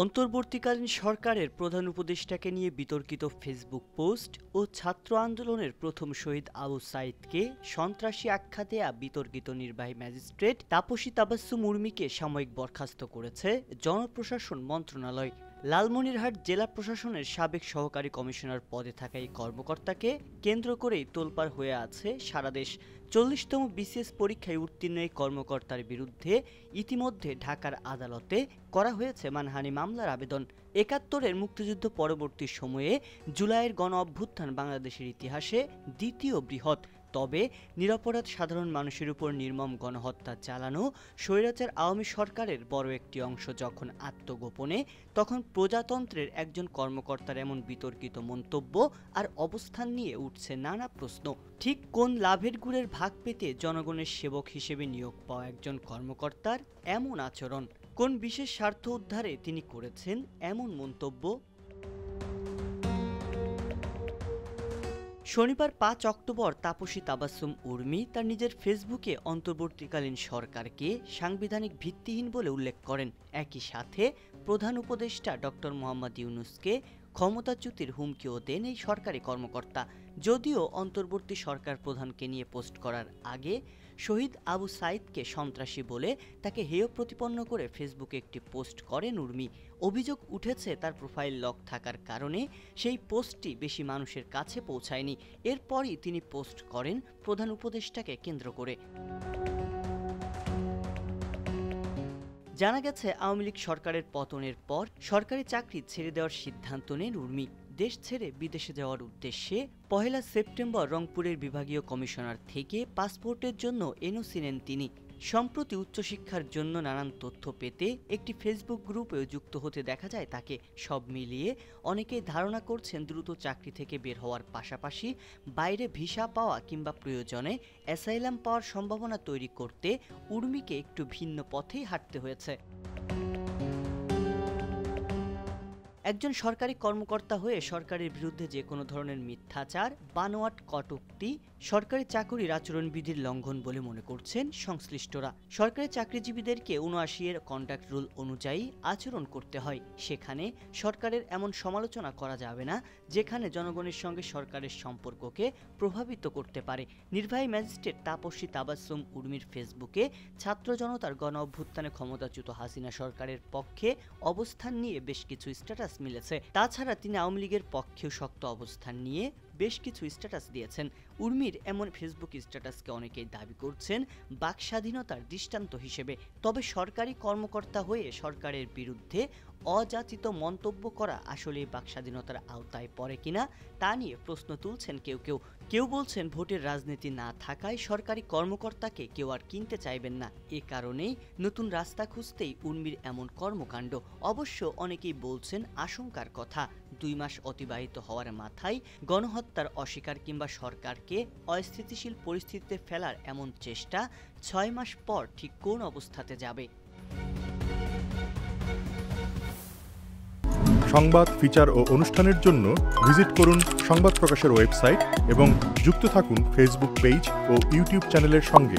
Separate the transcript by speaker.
Speaker 1: অন্তর্বর্তীকালীন সরকারের প্রধান উপদেষ্টাকে নিয়ে বিতর্কিত ফেসবুক পোস্ট ও ছাত্র আন্দোলনের প্রথম শহীদ আবু সাঈদকে সন্ত্রাসী আখ্যা দেয়া বিতর্কিত নির্বাহী ম্যাজিস্ট্রেট তাপসী তাবাসসুম উর্মিকে সাময়িক বরখাস্ত করেছে জনপ্রশাসন মন্ত্রণালয়। লালমনিরহাট জেলা প্রশাসনের সাবেক সহকারী কমিশনার পদে থাকা এই কর্মকর্তাকে কেন্দ্র করেই তোলপাড় হয়ে আছে সারা দেশ। 40তম বিসিএস পরীক্ষায় উত্তীর্ণ এই কর্মকর্তার বিরুদ্ধে ইতিমধ্যে ঢাকার আদালতে করা হয়েছে মানহানি মামলার আবেদন। ৭১-এর মুক্তিযুদ্ধ পরবর্তী সময়ে জুলাইয়ের গণ অভ্যুত্থান বাংলাদেশের ইতিহাসে দ্বিতীয় বৃহৎ। তবে নিরপরাধ সাধারণ মানুষের উপর নির্মম গণহত্যা চালানো স্বৈরাচার আওয়ামী সরকারের বড় একটি অংশ যখন আত্মগোপনে, তখন প্রজাতন্ত্রের একজন কর্মকর্তার এমন বিতর্কিত মন্তব্য আর অবস্থান নিয়ে উঠছে নানা প্রশ্ন। ঠিক কোন লাভের গুড়ের ভাগ পেতে জনগণের সেবক হিসেবে নিয়োগ পাওয়া একজন কর্মকর্তার এমন আচরণ? কোন বিশেষ স্বার্থ উদ্ধারে তিনি করেছেন এমন মন্তব্য? শনিবার ৫ অক্টোবর তাপসী তাবাসসুম উর্মি তার নিজের ফেসবুকে অন্তর্বর্তীকালীন সরকারকে সাংবিধানিক ভিত্তিহীন বলে উল্লেখ করেন। একই সাথে প্রধান উপদেষ্টা ডক্টর মোহাম্মদ ইউনূসকে ক্ষমতাচ্যুতির হুমকিও দেন এই সরকারি কর্মকর্তা। যদিও অন্তর্বর্তী সরকার প্রধানকে নিয়ে পোস্ট করার আগে শহীদ আবু সাঈদকে সন্ত্রাসী বলে তাকে হেয় প্রতিপন্ন করে ফেসবুকে একটি পোস্ট করেন উর্মি। অভিযোগ উঠেছে তার প্রোফাইল লক থাকার কারণে সেই পোস্টটি বেশি মানুষের কাছে পৌঁছায়নি। এরপরই তিনি পোস্ট করেন প্রধান উপদেষ্টাকে কেন্দ্র করে। জানা গেছে, আওয়ামী লীগ সরকারের পতনের পর সরকারি চাকরি ছেড়ে দেওয়ার সিদ্ধান্ত নেন উর্মি। দেশ ছেড়ে বিদেশে যাওয়ার উদ্দেশ্যে ১ সেপ্টেম্বর রংপুরের বিভাগীয় কমিশনার থেকে পাসপোর্টের জন্য এনওসি নেন তিনি। সম্প্রতি উচ্চশিক্ষার জন্য নানান তথ্য পেতে একটি ফেসবুক গ্রুপেও যুক্ত হতে দেখা যায় তাকে। সব মিলিয়ে অনেকেই ধারণা করছেন দ্রুত চাকরি থেকে বের হওয়ার পাশাপাশি বাইরে ভিসা পাওয়া কিংবা প্রয়োজনে অ্যাসাইলাম পাওয়ার সম্ভাবনা তৈরি করতে উর্মিকে একটু ভিন্ন পথেই হাঁটতে হয়েছে। একজন সরকারি কর্মকর্তা হয়ে সরকারের বিরুদ্ধে যে কোনো ধরনের মিথ্যাচার, বানোয়াট কটূক্তি সরকারি চাকরির আচরণবিধির লঙ্ঘন বলে মনে করছেন সংশ্লিষ্টরা। সরকারি চাকরিজীবীদেরকে ৭৯-এর কন্ডাক্ট রুল অনুযায়ী আচরণ করতে হয়। সেখানে সরকারের এমন সমালোচনা করা যাবে না যেখানে জনগণের সঙ্গে সরকারের সম্পর্ককে প্রভাবিত করতে পারে। নির্বাহী ম্যাজিস্ট্রেট তাপসী তাবাসসুম উর্মির ফেসবুকে ছাত্র জনতার গণ অভ্যুত্থানে ক্ষমতাচ্যুত হাসিনা সরকারের পক্ষে অবস্থান নিয়ে বেশ কিছু স্ট্যাটাস মিলেছে। তাছাড়া তিনি আওয়ামী লীগের পক্ষেও শক্ত অবস্থান নিয়ে বেশ কিছু স্ট্যাটাস দিয়েছেন। উর্মির এমন ফেসবুক স্ট্যাটাসকে অনেকেই দাবি করছেন বাক স্বাধীনতার দৃষ্টান্ত হিসেবে। তবে সরকারি কর্মকর্তা হয়ে সরকারের বিরুদ্ধে অযাচিত মন্তব্য করা আসলে বাক স্বাধীনতার আওতায় পড়ে কিনা তা নিয়ে প্রশ্ন তুলছেন কেউ কেউ। কেউ বলছেন ভোটের রাজনীতি না থাকায় সরকারি কর্মকর্তাকে কেউ আর কিনতে চাইবেন না, এ কারণেই নতুন রাস্তা খুঁজতেই উর্মির এমন কর্মকাণ্ড। অবশ্য অনেকেই বলছেন আশঙ্কার কথা। ২ মাস অতিবাহিত হওয়ার মাথায় গণহত্যার অস্বীকার কিংবা সরকারকে অস্থিতিশীল পরিস্থিতিতে ফেলার এমন চেষ্টা ৬ মাস পর ঠিক কোন অবস্থাতে যাবে?
Speaker 2: সংবাদ, ফিচার ও অনুষ্ঠানের জন্য ভিজিট করুন সংবাদ প্রকাশের ওয়েবসাইট এবং যুক্ত থাকুন ফেসবুক পেজ ও ইউটিউব চ্যানেলের সঙ্গে।